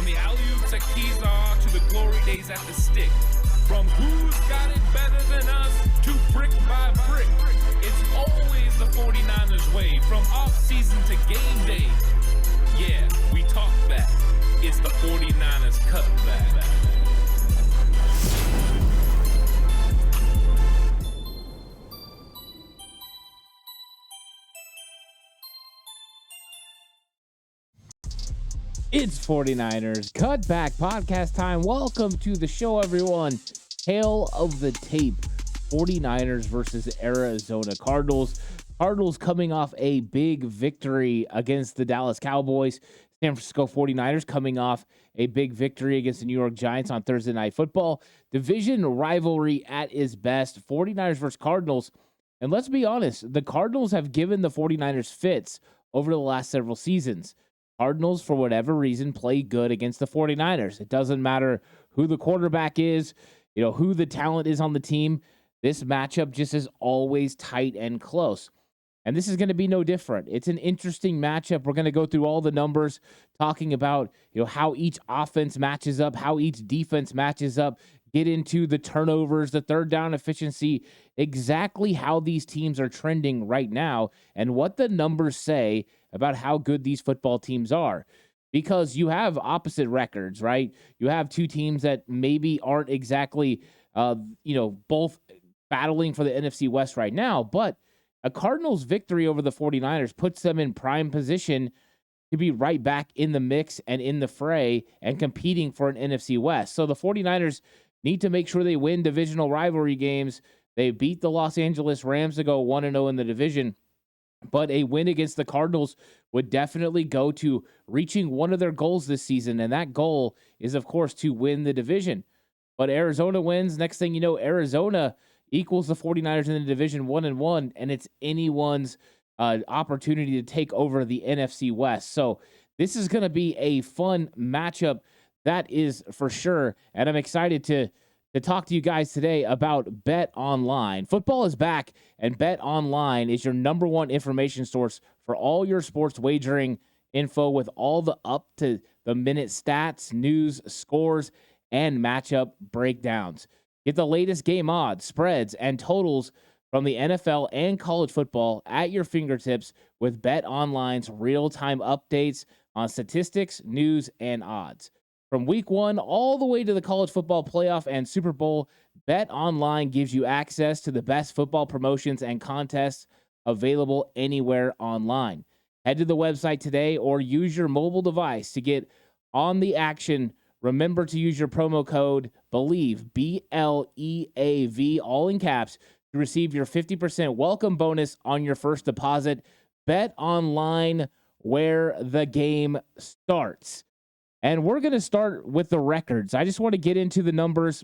From the alley-oops at Kezar to the glory days at the stick. From who's got it better than us to brick by brick. It's always the 49ers way. From off-season to game day. Yeah, we talk back. It's the 49ers Cutback. It's 49ers Cutback Podcast time. Welcome to the show, everyone. Hail of the tape. 49ers versus Arizona Cardinals. Cardinals coming off a big victory against the Dallas Cowboys. San Francisco 49ers coming off a big victory against the New York Giants on Thursday Night Football. Division rivalry at its best. 49ers versus Cardinals. And let's be honest, the Cardinals have given the 49ers fits over the last several seasons. Cardinals, for whatever reason, play good against the 49ers. It doesn't matter who the quarterback is, who the talent is on the team. This matchup just is always tight and close. And this is going to be no different. It's an interesting matchup. We're going to go through all the numbers, talking about how each offense matches up, how each defense matches up, get into the turnovers, the third down efficiency, exactly how these teams are trending right now, and what the numbers say about how good these football teams are. Because you have opposite records, right? You have two teams that maybe aren't exactly, both battling for the NFC West right now, but a Cardinals victory over the 49ers puts them in prime position to be right back in the mix and in the fray and competing for an NFC West. So the 49ers need to make sure they win divisional rivalry games. They beat the Los Angeles Rams to go 1-0 in the division. But a win against the Cardinals would definitely go to reaching one of their goals this season. And that goal is, of course, to win the division. But Arizona wins. Next thing you know, Arizona equals the 49ers in the division 1-1. And it's anyone's opportunity to take over the NFC West. So this is going to be a fun matchup. That is for sure. And I'm excited to talk to you guys today about Bet Online. Football is back, and Bet Online is your number one information source for all your sports wagering info with all the up-to-the-minute stats, news, scores, and matchup breakdowns. Get the latest game odds, spreads, and totals from the NFL and college football at your fingertips with Bet Online's real-time updates on statistics, news, and odds. From week 1 all the way to the college football playoff and Super Bowl, Bet Online gives you access to the best football promotions and contests available anywhere online. Head to the website today or use your mobile device to get on the action. Remember to use your promo code BELIEVE, BLEAV, all in caps, to receive your 50% welcome bonus on your first deposit. Bet Online, where the game starts. And we're going to start with the records. I just want to get into the numbers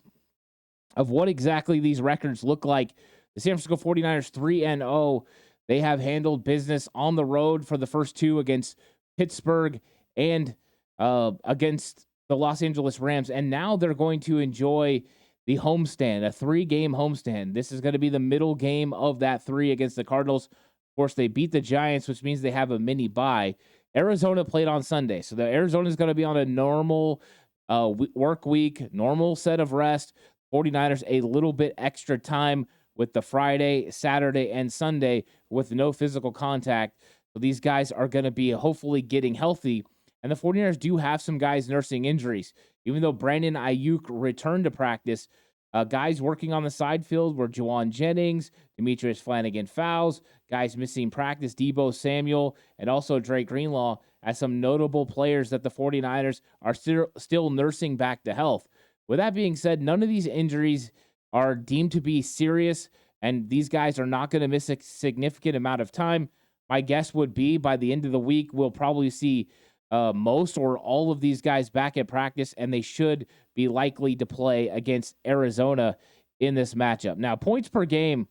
of what exactly these records look like. The San Francisco 49ers 3-0. They have handled business on the road for the first two against Pittsburgh and against the Los Angeles Rams. And now they're going to enjoy the homestand, a 3-game homestand. This is going to be the middle game of that 3 against the Cardinals. Of course, they beat the Giants, which means they have a mini bye. Arizona played on Sunday, so the Arizona is going to be on a normal work week, normal set of rest. 49ers a little bit extra time with the Friday, Saturday, and Sunday with no physical contact. So these guys are going to be hopefully getting healthy. And the 49ers do have some guys nursing injuries. Even though Brandon Ayuk returned to practice, guys working on the side field were Juwan Jennings, Demetrius Flanagan-Fowles, guys missing practice, Deebo Samuel, and also Drake Greenlaw as some notable players that the 49ers are still nursing back to health. With that being said, none of these injuries are deemed to be serious, and these guys are not going to miss a significant amount of time. My guess would be by the end of the week, we'll probably see most or all of these guys back at practice, and they should be likely to play against Arizona in this matchup. Now, points per game,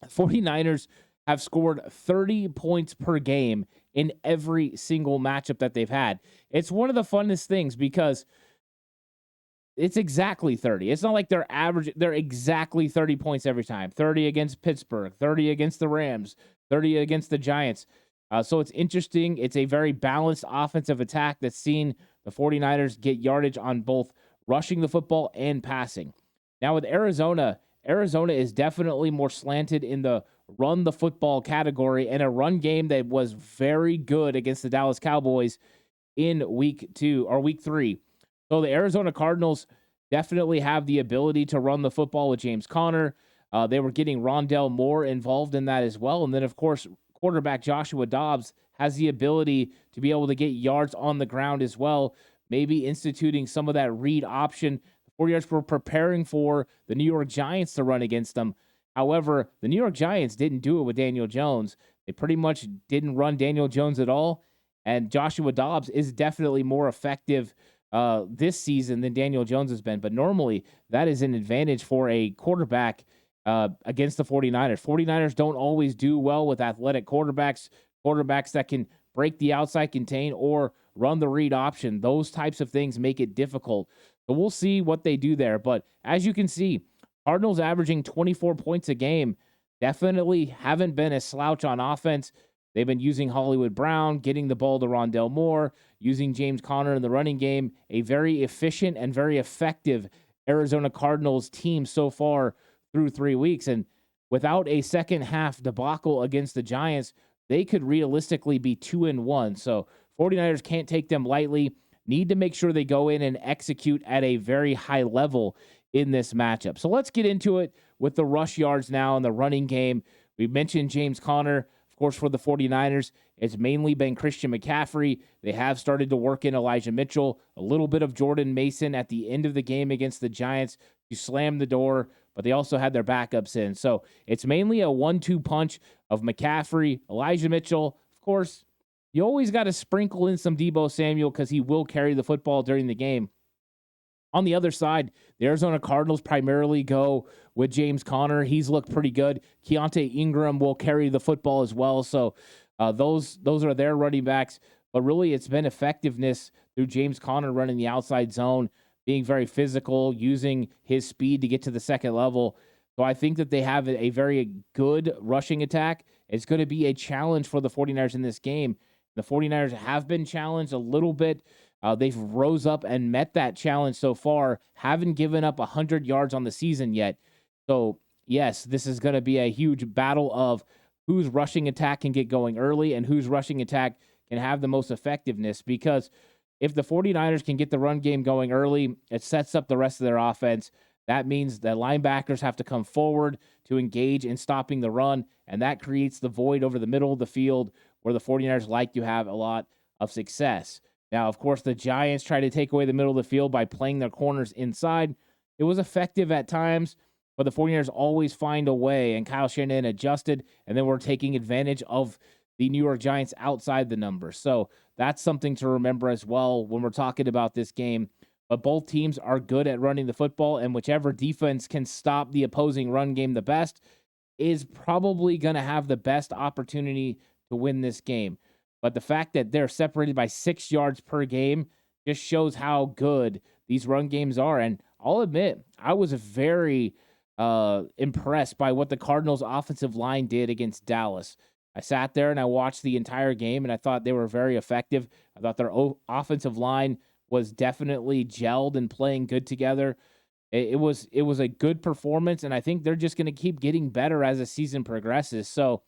49ers have scored 30 points per game in every single matchup that they've had. It's one of the funnest things because it's exactly 30. It's not like they're average. They're exactly 30 points every time. 30 against Pittsburgh, 30 against the Rams, 30 against the Giants. So it's interesting. It's a very balanced offensive attack that's seen the 49ers get yardage on both rushing the football and passing. Now with Arizona is definitely more slanted in the run the football category, and a run game that was very good against the Dallas Cowboys in week 3. So the Arizona Cardinals definitely have the ability to run the football with James Conner. They were getting Rondale Moore involved in that as well. And then, of course, quarterback Joshua Dobbs has the ability to be able to get yards on the ground as well, maybe instituting some of that read option. The 49ers were preparing for the New York Giants to run against them. However, the New York Giants didn't do it with Daniel Jones. They pretty much didn't run Daniel Jones at all. And Joshua Dobbs is definitely more effective this season than Daniel Jones has been. But normally, that is an advantage for a quarterback against the 49ers. 49ers don't always do well with athletic quarterbacks that can break the outside contain or run the read option. Those types of things make it difficult. So we'll see what they do there. But as you can see, Cardinals averaging 24 points a game definitely haven't been a slouch on offense. They've been using Hollywood Brown, getting the ball to Rondale Moore, using James Conner in the running game. A very efficient and very effective Arizona Cardinals team so far through 3 weeks. And without a second half debacle against the Giants, they could realistically be 2-1. So 49ers can't take them lightly. Need to make sure they go in and execute at a very high level in this matchup. So let's get into it with the rush yards now in the running game. We mentioned James Conner. Of course, for the 49ers, it's mainly been Christian McCaffrey. They have started to work in Elijah Mitchell, a little bit of Jordan Mason at the end of the game against the Giants to slam the door, but they also had their backups in. So it's mainly a 1-2 punch of McCaffrey, Elijah Mitchell. Of course, you always got to sprinkle in some Deebo Samuel because he will carry the football during the game. On the other side, the Arizona Cardinals primarily go with James Conner. He's looked pretty good. Keontae Ingram will carry the football as well. So those are their running backs. But really, it's been effectiveness through James Conner running the outside zone, being very physical, using his speed to get to the second level. So I think that they have a very good rushing attack. It's going to be a challenge for the 49ers in this game. The 49ers have been challenged a little bit. They've rose up and met that challenge so far, haven't given up 100 yards on the season yet. So, yes, this is going to be a huge battle of whose rushing attack can get going early and whose rushing attack can have the most effectiveness, because if the 49ers can get the run game going early, it sets up the rest of their offense. That means that linebackers have to come forward to engage in stopping the run, and that creates the void over the middle of the field where the 49ers like to have a lot of success. Now, of course, the Giants try to take away the middle of the field by playing their corners inside. It was effective at times, but the 49ers always find a way, and Kyle Shanahan adjusted, and then we're taking advantage of the New York Giants outside the numbers. So that's something to remember as well when we're talking about this game. But both teams are good at running the football, and whichever defense can stop the opposing run game the best is probably going to have the best opportunity to win this game. But the fact that they're separated by 6 yards per game just shows how good these run games are. And I'll admit, I was very impressed by what the Cardinals' offensive line did against Dallas. I sat there and I watched the entire game, and I thought they were very effective. I thought their offensive line was definitely gelled and playing good together. It was a good performance, and I think they're just going to keep getting better as the season progresses. So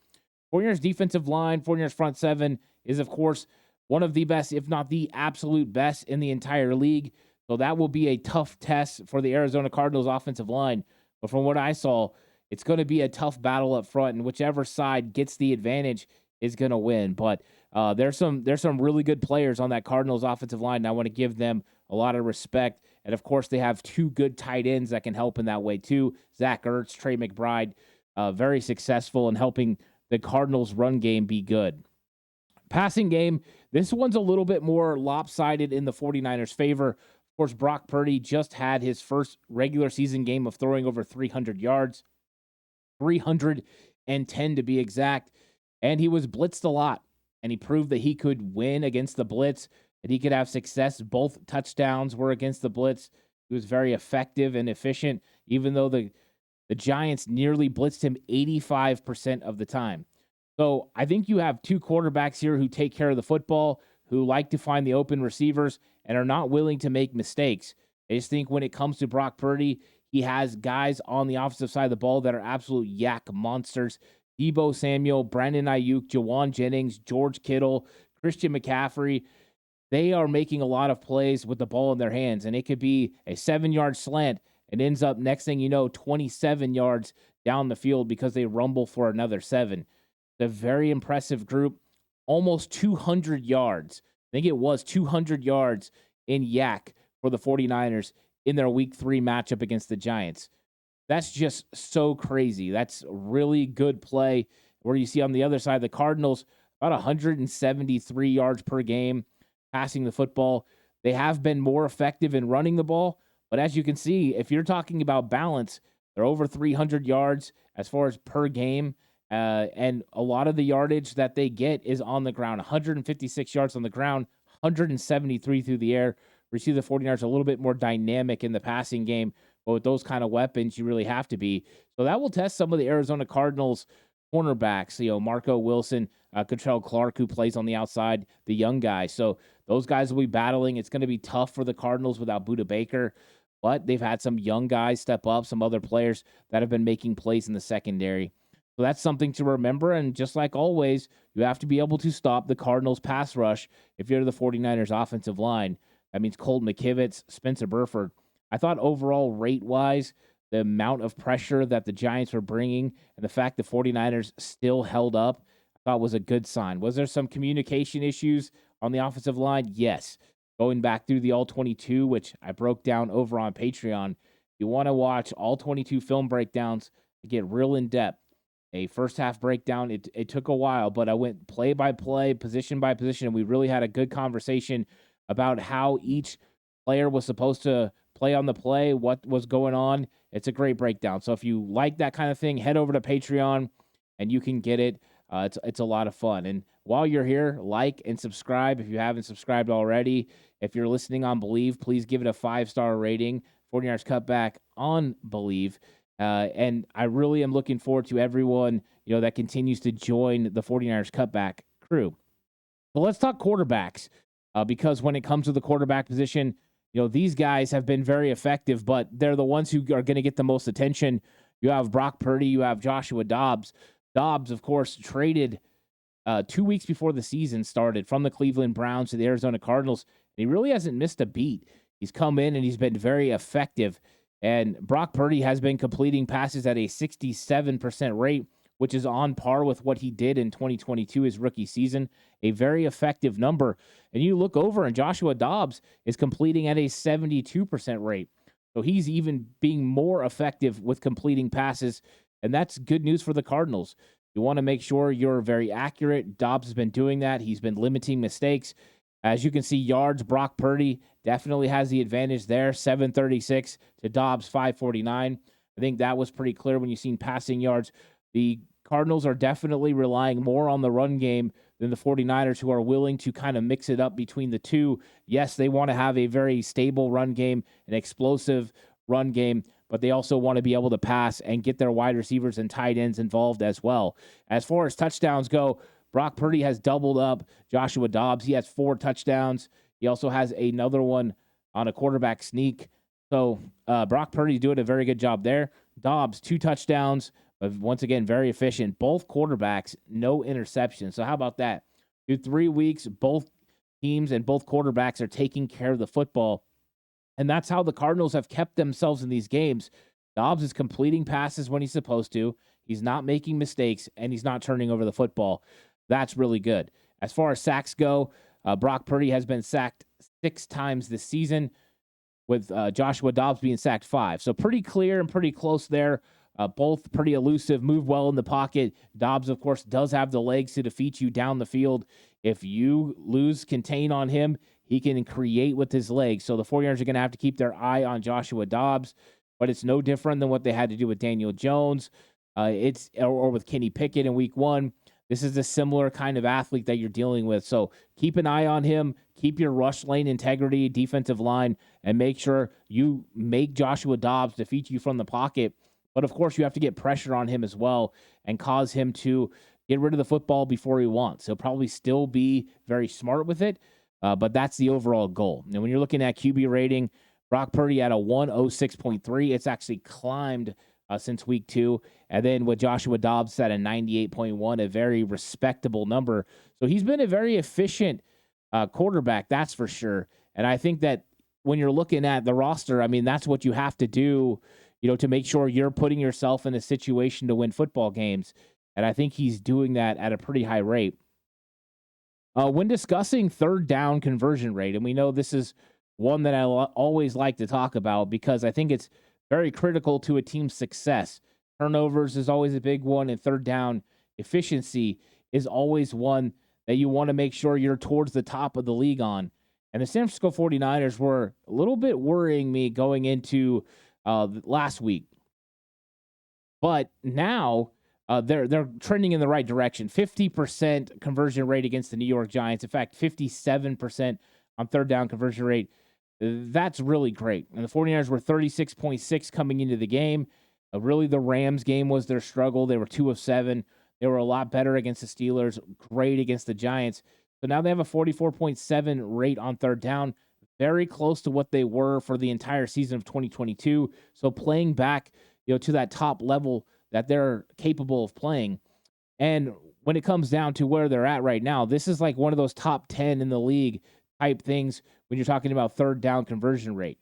49ers defensive line, 49ers front seven is, of course, one of the best, if not the absolute best in the entire league. So that will be a tough test for the Arizona Cardinals offensive line. But from what I saw, it's going to be a tough battle up front, and whichever side gets the advantage is going to win. But there's some really good players on that Cardinals offensive line, and I want to give them a lot of respect. And, of course, they have 2 good tight ends that can help in that way too. Zach Ertz, Trey McBride, very successful in helping the Cardinals' run game be good. Passing game, this one's a little bit more lopsided in the 49ers' favor. Of course, Brock Purdy just had his first regular season game of throwing over 300 yards, 310 to be exact, and he was blitzed a lot, and he proved that he could win against the blitz, that he could have success. Both touchdowns were against the blitz. He was very effective and efficient, even though the Giants nearly blitzed him 85% of the time. So I think you have 2 quarterbacks here who take care of the football, who like to find the open receivers, and are not willing to make mistakes. I just think when it comes to Brock Purdy, he has guys on the offensive side of the ball that are absolute yak monsters. Deebo Samuel, Brandon Ayuk, Jawan Jennings, George Kittle, Christian McCaffrey. They are making a lot of plays with the ball in their hands, and it could be a 7-yard slant and ends up, next thing you know, 27 yards down the field because they rumble for another 7. The very impressive group, almost 200 yards. I think it was 200 yards in yak for the 49ers in their Week 3 matchup against the Giants. That's just so crazy. That's really good play. Where you see on the other side, the Cardinals, about 173 yards per game passing the football. They have been more effective in running the ball, but as you can see, if you're talking about balance, they're over 300 yards as far as per game, and a lot of the yardage that they get is on the ground. 156 yards on the ground, 173 through the air. We see the 49ers a little bit more dynamic in the passing game, but with those kind of weapons, you really have to be. So that will test some of the Arizona Cardinals cornerbacks, Marco Wilson, Cottrell Clark, who plays on the outside, the young guys. So those guys will be battling. It's going to be tough for the Cardinals without Budda Baker, but they've had some young guys step up, some other players that have been making plays in the secondary. So that's something to remember. And just like always, you have to be able to stop the Cardinals pass rush if you're the 49ers offensive line. That means Colt McKivitz, Spencer Burford. I thought overall rate-wise, the amount of pressure that the Giants were bringing and the fact the 49ers still held up, I thought was a good sign. Was there some communication issues on the offensive line? Yes. Going back through the All-22, which I broke down over on Patreon, you want to watch all 22 film breakdowns to get real in-depth. A first-half breakdown, it took a while, but I went play by play, position by position, and we really had a good conversation about how each player was supposed to play on the play, what was going on. It's a great breakdown. So if you like that kind of thing, head over to Patreon and you can get it. It's a lot of fun. And while you're here, like and subscribe if you haven't subscribed already. If you're listening on Believe, please give it a 5-star rating. 49ers Cutback on Believe. And I really am looking forward to everyone, that continues to join the 49ers Cutback crew. So let's talk quarterbacks. Because when it comes to the quarterback position, these guys have been very effective, but they're the ones who are going to get the most attention. You have Brock Purdy, you have Joshua Dobbs. Dobbs, of course, traded 2 weeks before the season started from the Cleveland Browns to the Arizona Cardinals. And he really hasn't missed a beat. He's come in and he's been very effective. And Brock Purdy has been completing passes at a 67% rate, which is on par with what he did in 2022, his rookie season, a very effective number. And you look over and Joshua Dobbs is completing at a 72% rate. So he's even being more effective with completing passes, and that's good news for the Cardinals. You want to make sure you're very accurate. Dobbs has been doing that. He's been limiting mistakes. As you can see, yards, Brock Purdy definitely has the advantage there, 736 to Dobbs, 549. I think that was pretty clear when you've seen passing yards. The Cardinals are definitely relying more on the run game than the 49ers, who are willing to kind of mix it up between the two. Yes, they want to have a very stable run game, an explosive run game, but they also want to be able to pass and get their wide receivers and tight ends involved as well. As far as touchdowns go, Brock Purdy has doubled up Joshua Dobbs. He has 4 touchdowns. He also has another one on a quarterback sneak. So Brock Purdy's doing a very good job there. Dobbs, 2 touchdowns. But once again, very efficient. Both quarterbacks, no interceptions. So how about that? Through 3 weeks, both teams and both quarterbacks are taking care of the football. And that's how the Cardinals have kept themselves in these games. Dobbs is completing passes when he's supposed to. He's not making mistakes, and he's not turning over the football. That's really good. As far as sacks go, Brock Purdy has been sacked 6 times this season, with Joshua Dobbs being sacked 5. So pretty clear and pretty close there. Both pretty elusive, move well in the pocket. Dobbs, of course, does have the legs to defeat you down the field. If you lose contain on him, he can create with his legs. So the 49ers are going to have to keep their eye on Joshua Dobbs, but it's no different than what they had to do with Daniel Jones or with Kenny Pickett in week 1. This is a similar kind of athlete that you're dealing with. So keep an eye on him. Keep your rush lane integrity, defensive line, and make sure you make Joshua Dobbs defeat you from the pocket. But, of course, you have to get pressure on him as well and cause him to get rid of the football before he wants. He'll probably still be very smart with it, but that's the overall goal. And when you're looking at QB rating, Brock Purdy at a 106.3. It's actually climbed since week 2. And then with Joshua Dobbs at a 98.1, a very respectable number. So he's been a very efficient quarterback, that's for sure. And I think that when you're looking at the roster, I mean, that's what you have to do, to make sure you're putting yourself in a situation to win football games. And I think he's doing that at a pretty high rate. When discussing third down conversion rate, and we know this is one that I always like to talk about because I think it's very critical to a team's success. Turnovers is always a big one, and third down efficiency is always one that you want to make sure you're towards the top of the league on. And the San Francisco 49ers were a little bit worrying me going into last week. But now they're trending in the right direction. 50% conversion rate against the New York Giants. In fact, 57% on third down conversion rate. That's really great. And the 49ers were 36.6 coming into the game. Really, the Rams game was their struggle. They were 2 of 7. They were a lot better against the Steelers, great against the Giants. So now they have a 44.7 rate on third down, very close to what they were for the entire season of 2022. So playing back, to that top level that they're capable of playing. And when it comes down to where they're at right now, this is like one of those top 10 in the league type things when you're talking about third down conversion rate.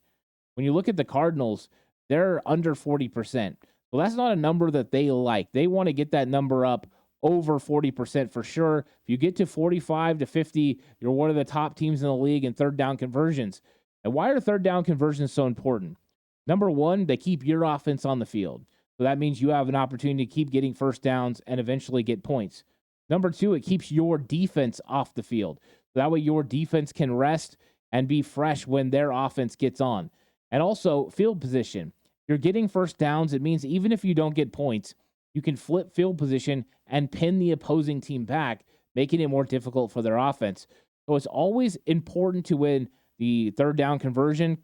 When you look at the Cardinals, they're under 40%. So that's not a number that they like. They want to get that number up over 40% for sure. If you get to 45 to 50, you're one of the top teams in the league in third down conversions. And why are third down conversions so important? Number one, they keep your offense on the field. So that means you have an opportunity to keep getting first downs and eventually get points. Number two, it keeps your defense off the field. So that way your defense can rest and be fresh when their offense gets on. And also field position. You're getting first downs. It means even if you don't get points, you can flip field position and pin the opposing team back, making it more difficult for their offense. So it's always important to win the third down conversion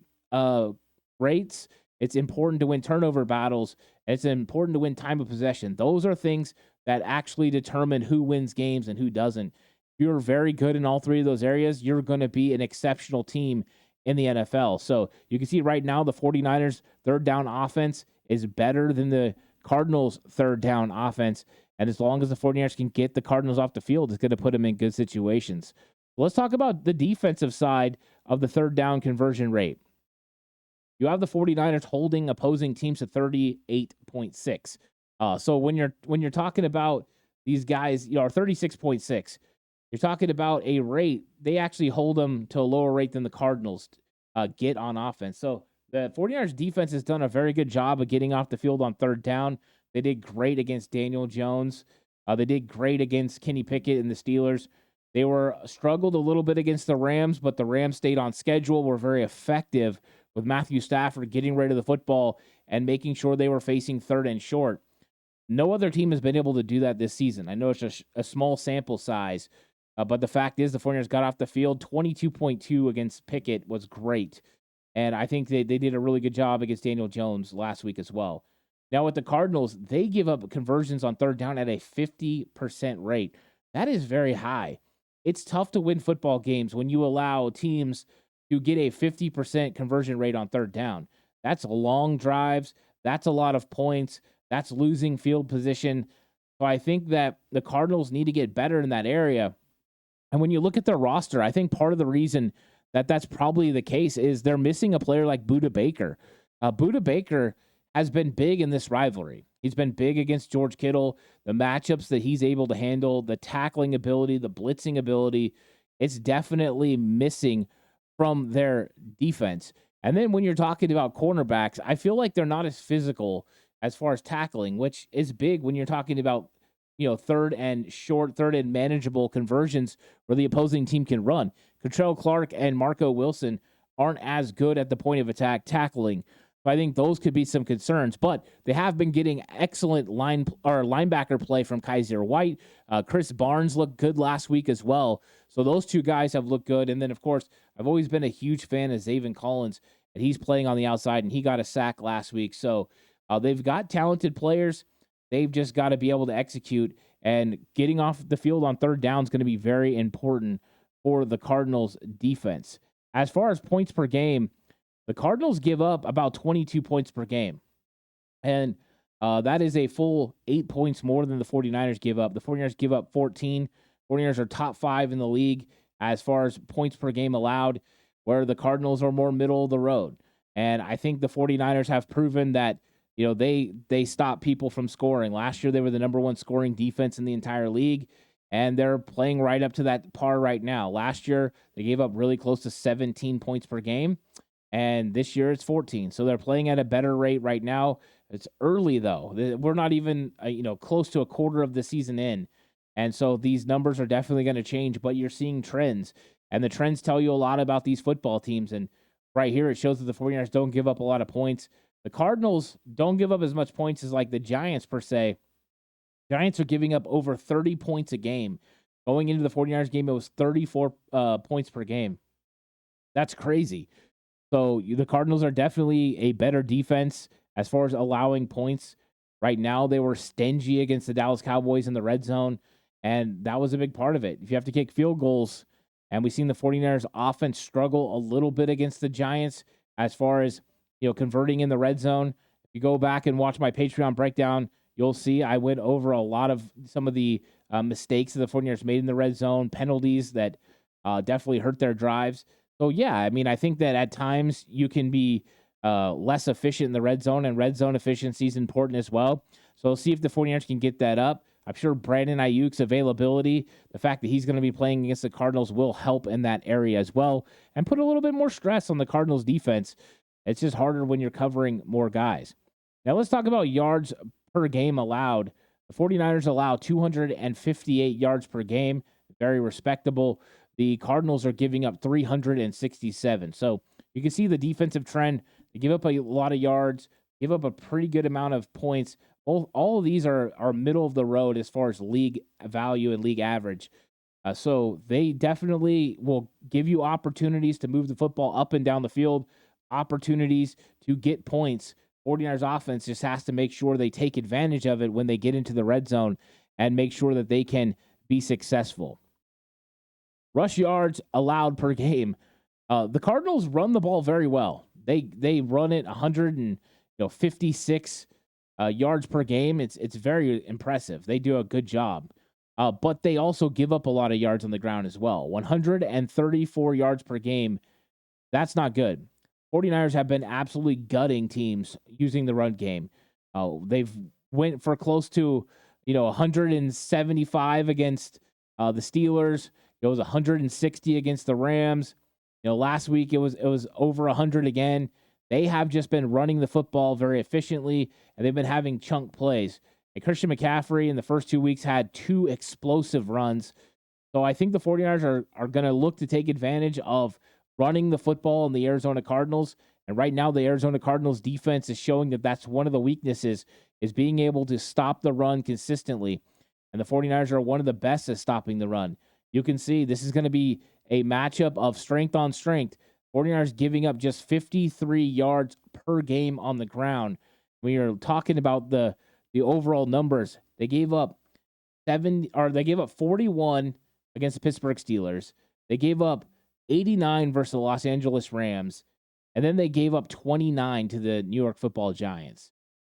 rates. It's important to win turnover battles. And it's important to win time of possession. Those are things that actually determine who wins games and who doesn't. If you're very good in all three of those areas, you're going to be an exceptional team in the NFL. So you can see right now the 49ers third down offense is better than the Cardinals third down offense. And as long as the 49ers can get the Cardinals off the field, it's going to put them in good situations. Let's talk about the defensive side of the third down conversion rate. You have the 49ers holding opposing teams to 38.6. So when you're talking about these guys, 36.6, you're talking about a rate. They actually hold them to a lower rate than the Cardinals get on offense. So the 49ers defense has done a very good job of getting off the field on third down. They did great against Daniel Jones. They did great against Kenny Pickett and the Steelers. They were struggled a little bit against the Rams, but the Rams stayed on schedule, were very effective with Matthew Stafford getting rid of the football and making sure they were facing third and short. No other team has been able to do that this season. I know it's a small sample size, but the fact is the 49ers got off the field. 22.2 against Pickett was great. And I think they did a really good job against Daniel Jones last week as well. Now with the Cardinals, they give up conversions on third down at a 50% rate. That is very high. It's tough to win football games when you allow teams to get a 50% conversion rate on third down. That's long drives. That's a lot of points. That's losing field position. So I think that the Cardinals need to get better in that area. And when you look at their roster, I think part of the reason that that's probably the case is they're missing a player like Budda Baker. Budda Baker has been big in this rivalry. He's been big against George Kittle, the matchups that he's able to handle, the tackling ability, the blitzing ability. It's definitely missing from their defense. And then when you're talking about cornerbacks, I feel like they're not as physical as far as tackling, which is big when you're talking about, third and short, third and manageable conversions where the opposing team can run. Contrell Clark and Marco Wilson aren't as good at the point of attack tackling. So I think those could be some concerns, but they have been getting excellent linebacker play from Kaiser White. Chris Barnes looked good last week as well. So those two guys have looked good. And then, of course, I've always been a huge fan of Zaven Collins, and he's playing on the outside, and he got a sack last week. So they've got talented players. They've just got to be able to execute, and getting off the field on third down is going to be very important for the Cardinals defense. As far as points per game, the Cardinals give up about 22 points per game. And that is a full 8 points more than the 49ers give up. The 49ers give up 14. 49ers are top 5 in the league as far as points per game allowed, where the Cardinals are more middle of the road. And I think the 49ers have proven that, they stop people from scoring. Last year, they were the number 1 scoring defense in the entire league, and they're playing right up to that par right now. Last year, they gave up really close to 17 points per game, and this year it's 14. So they're playing at a better rate right now. It's early, though. We're not even, close to a quarter of the season in. And so these numbers are definitely going to change, but you're seeing trends. And the trends tell you a lot about these football teams. And right here, it shows that the 49ers don't give up a lot of points. The Cardinals don't give up as much points as like the Giants, per se. Giants are giving up over 30 points a game. Going into the 49ers game, it was 34 points per game. That's crazy. So the Cardinals are definitely a better defense as far as allowing points. Right now, they were stingy against the Dallas Cowboys in the red zone, and that was a big part of it. If you have to kick field goals, and we've seen the 49ers offense struggle a little bit against the Giants as far as, converting in the red zone. If you go back and watch my Patreon breakdown, you'll see I went over a lot of some of the mistakes that the 49ers made in the red zone, penalties that definitely hurt their drives. So, yeah, I think that at times you can be less efficient in the red zone, and red zone efficiency is important as well. So we'll see if the 49ers can get that up. I'm sure Brandon Ayuk's availability, the fact that he's going to be playing against the Cardinals, will help in that area as well and put a little bit more stress on the Cardinals defense. It's just harder when you're covering more guys. Now let's talk about yards per game allowed. The 49ers allow 258 yards per game, very respectable. The Cardinals are giving up 367. So you can see the defensive trend. They give up a lot of yards, give up a pretty good amount of points. All of these are middle of the road as far as league value and league average. So they definitely will give you opportunities to move the football up and down the field, opportunities to get points. 49ers offense just has to make sure they take advantage of it when they get into the red zone and make sure that they can be successful. Rush yards allowed per game. The Cardinals run the ball very well. They run it 156 yards per game. It's very impressive. They do a good job. But they also give up a lot of yards on the ground as well. 134 yards per game. That's not good. 49ers have been absolutely gutting teams using the run game. They've went for close to 175 against the Steelers. It was 160 against the Rams. Last week it was over 100 again. They have just been running the football very efficiently, and they've been having chunk plays. And Christian McCaffrey in the first 2 weeks had 2 explosive runs. So I think the 49ers are going to look to take advantage of running the football in the Arizona Cardinals. And right now the Arizona Cardinals defense is showing that that's one of the weaknesses, is being able to stop the run consistently. And the 49ers are one of the best at stopping the run. You can see this is going to be a matchup of strength on strength. 49ers giving up just 53 yards per game on the ground. When you're talking about the overall numbers, they gave up 41 against the Pittsburgh Steelers. They gave up 89 versus the Los Angeles Rams, and then they gave up 29 to the New York Football Giants.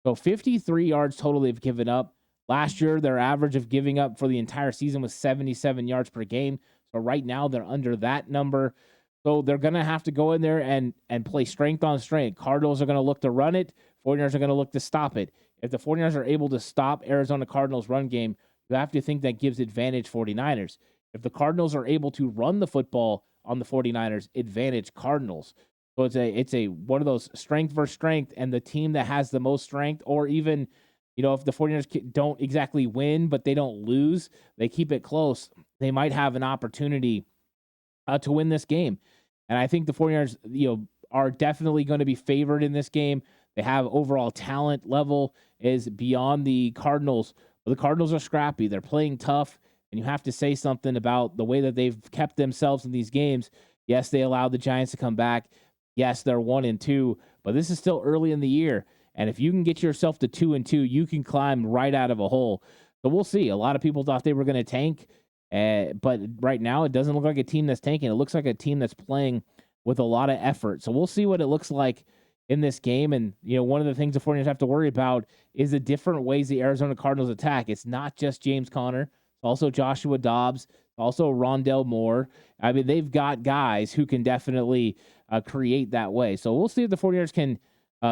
So 53 yards total they've given up. Last year, their average of giving up for the entire season was 77 yards per game. So right now, they're under that number. So they're going to have to go in there and play strength on strength. Cardinals are going to look to run it. 49ers are going to look to stop it. If the 49ers are able to stop Arizona Cardinals' run game, you have to think that gives advantage 49ers. If the Cardinals are able to run the football on the 49ers, advantage Cardinals. So it's a one of those strength versus strength, and the team that has the most strength, or even, if the 49ers don't exactly win, but they don't lose, they keep it close, they might have an opportunity to win this game. And I think the 49ers, are definitely going to be favored in this game. They have overall talent level is beyond the Cardinals. But the Cardinals are scrappy. They're playing tough, and you have to say something about the way that they've kept themselves in these games. Yes, they allowed the Giants to come back. Yes, they're 1-2, but this is still early in the year. And if you can get yourself to 2-2, you can climb right out of a hole. So we'll see. A lot of people thought they were going to tank. But right now, it doesn't look like a team that's tanking. It looks like a team that's playing with a lot of effort. So we'll see what it looks like in this game. And, one of the things the 49ers have to worry about is the different ways the Arizona Cardinals attack. It's not just James Conner, it's also Joshua Dobbs, also Rondell Moore. I mean, they've got guys who can definitely create that way. So we'll see if the 49ers can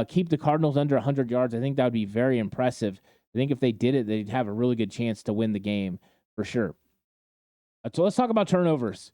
keep the Cardinals under 100 yards. I think that would be very impressive. I think if they did it, they'd have a really good chance to win the game for sure. So let's talk about turnovers.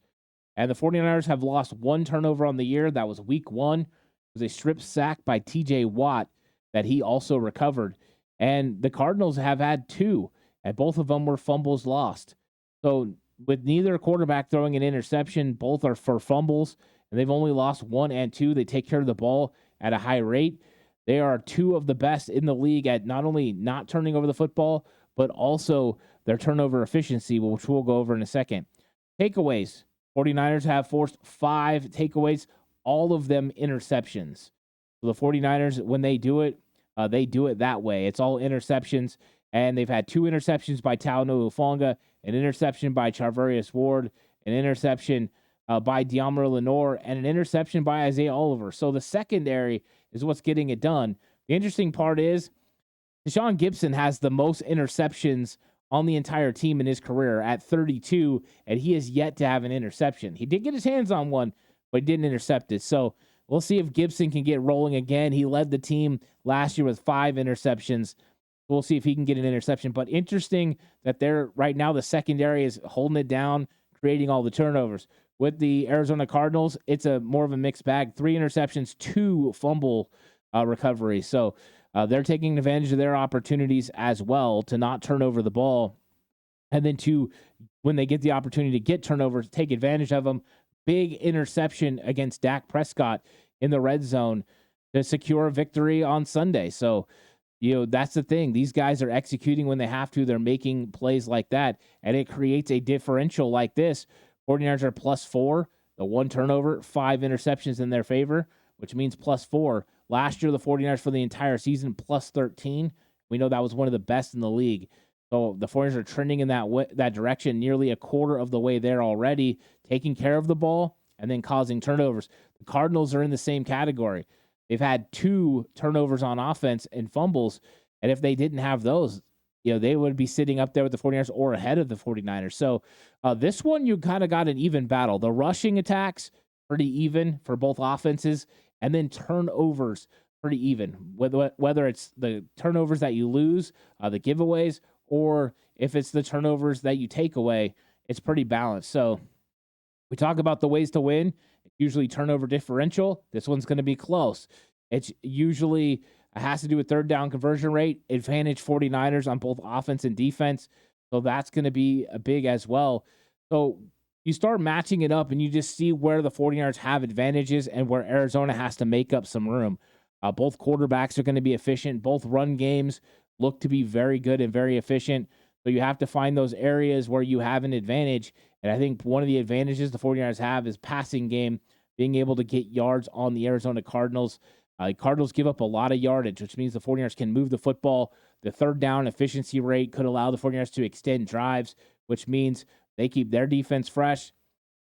And the 49ers have lost one turnover on the year. That was week 1. It was a strip sack by TJ Watt that he also recovered. And the Cardinals have had 2, and both of them were fumbles lost. So with neither quarterback throwing an interception, both are for fumbles, and they've only lost 1 and 2. They take care of the ball at a high rate. They are 2 of the best in the league at not only not turning over the football, but also their turnover efficiency, which we'll go over in a second. Takeaways. 49ers have forced 5 takeaways, all of them interceptions. So the 49ers, when they do it that way. It's all interceptions, and they've had 2 interceptions by Talanoa Hufanga, an interception by Charvarius Ward, an interception by Deommodore Lenoir, and an interception by Isaiah Oliver. So the secondary is what's getting it done. The interesting part is Deshaun Gibson has the most interceptions on the entire team in his career at 32, and he has yet to have an interception. He did get his hands on one, but he didn't intercept it. So we'll see if Gibson can get rolling again. He led the team last year with 5 interceptions. We'll see if he can get an interception. But interesting that they're right now the secondary is holding it down, creating all the turnovers. With the Arizona Cardinals, it's a more of a mixed bag. 3 interceptions, 2 fumble recoveries. So they're taking advantage of their opportunities as well to not turn over the ball. And then when they get the opportunity to get turnovers, take advantage of them. Big interception against Dak Prescott in the red zone to secure a victory on Sunday. So, that's the thing. These guys are executing when they have to. They're making plays like that, and it creates a differential like this. 49ers are +4, the 1 turnover, 5 interceptions in their favor, which means +4. Last year, the 49ers for the entire season, +13. We know that was one of the best in the league. So the 49ers are trending in that direction, nearly a quarter of the way there already, taking care of the ball and then causing turnovers. The Cardinals are in the same category. They've had 2 turnovers on offense and fumbles, and if they didn't have those, they would be sitting up there with the 49ers or ahead of the 49ers. So this one, you kind of got an even battle. The rushing attacks, pretty even for both offenses, and then turnovers, pretty even. Whether it's the turnovers that you lose, the giveaways, or if it's the turnovers that you take away, it's pretty balanced. So we talk about the ways to win. It's usually turnover differential. This one's going to be close. It's usually has to do with third down conversion rate, advantage 49ers on both offense and defense. So that's going to be a big as well. So you start matching it up and you just see where the 49ers have advantages and where Arizona has to make up some room. Both quarterbacks are going to be efficient. Both run games look to be very good and very efficient. So you have to find those areas where you have an advantage. And I think one of the advantages the 49ers have is passing game, being able to get yards on the Arizona Cardinals. Cardinals give up a lot of yardage, which means the 49ers can move the football. The third down efficiency rate could allow the 49ers to extend drives, which means they keep their defense fresh.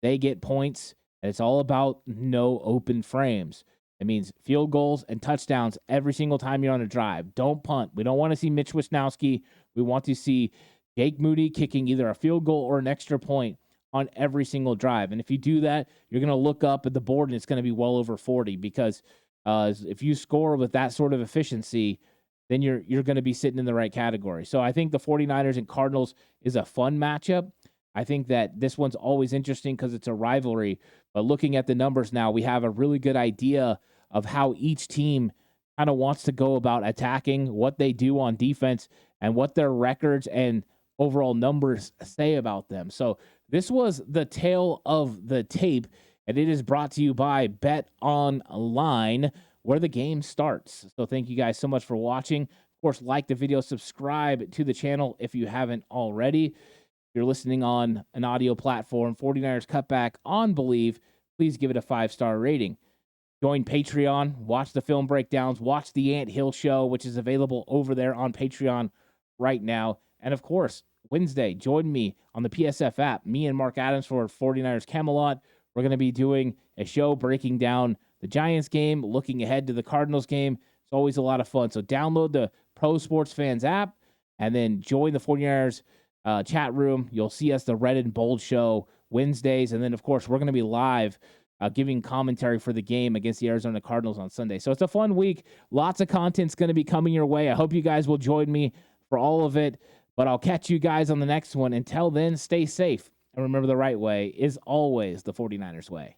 They get points, and it's all about no open frames. It means field goals and touchdowns every single time you're on a drive. Don't punt. We don't want to see Mitch Wisnowski. We want to see Jake Moody kicking either a field goal or an extra point on every single drive. And if you do that, you're going to look up at the board, and it's going to be well over 40 because if you score with that sort of efficiency, then you're going to be sitting in the right category. So I think the 49ers and Cardinals is a fun matchup. I think that this one's always interesting because it's a rivalry. But looking at the numbers now, we have a really good idea of how each team kind of wants to go about attacking, what they do on defense, and what their records and overall numbers say about them. So this was the tale of the tape, and it is brought to you by Bet Online, where the game starts. So thank you guys so much for watching. Of course, like the video, subscribe to the channel if you haven't already. If you're listening on an audio platform, 49ers Cutback on Believe, please give it a 5-star rating. Join Patreon, watch the film breakdowns, watch the Ant Hill Show, which is available over there on Patreon right now. And of course, Wednesday, join me on the PSF app. Me and Mark Adams for 49ers Camelot. We're going to be doing a show breaking down the Giants game, looking ahead to the Cardinals game. It's always a lot of fun. So download the Pro Sports Fans app and then join the 49ers chat room. You'll see us, the Red and Bold Show, Wednesdays. And then, of course, we're going to be live giving commentary for the game against the Arizona Cardinals on Sunday. So it's a fun week. Lots of content's going to be coming your way. I hope you guys will join me for all of it. But I'll catch you guys on the next one. Until then, stay safe. And remember, the right way is always the 49ers way.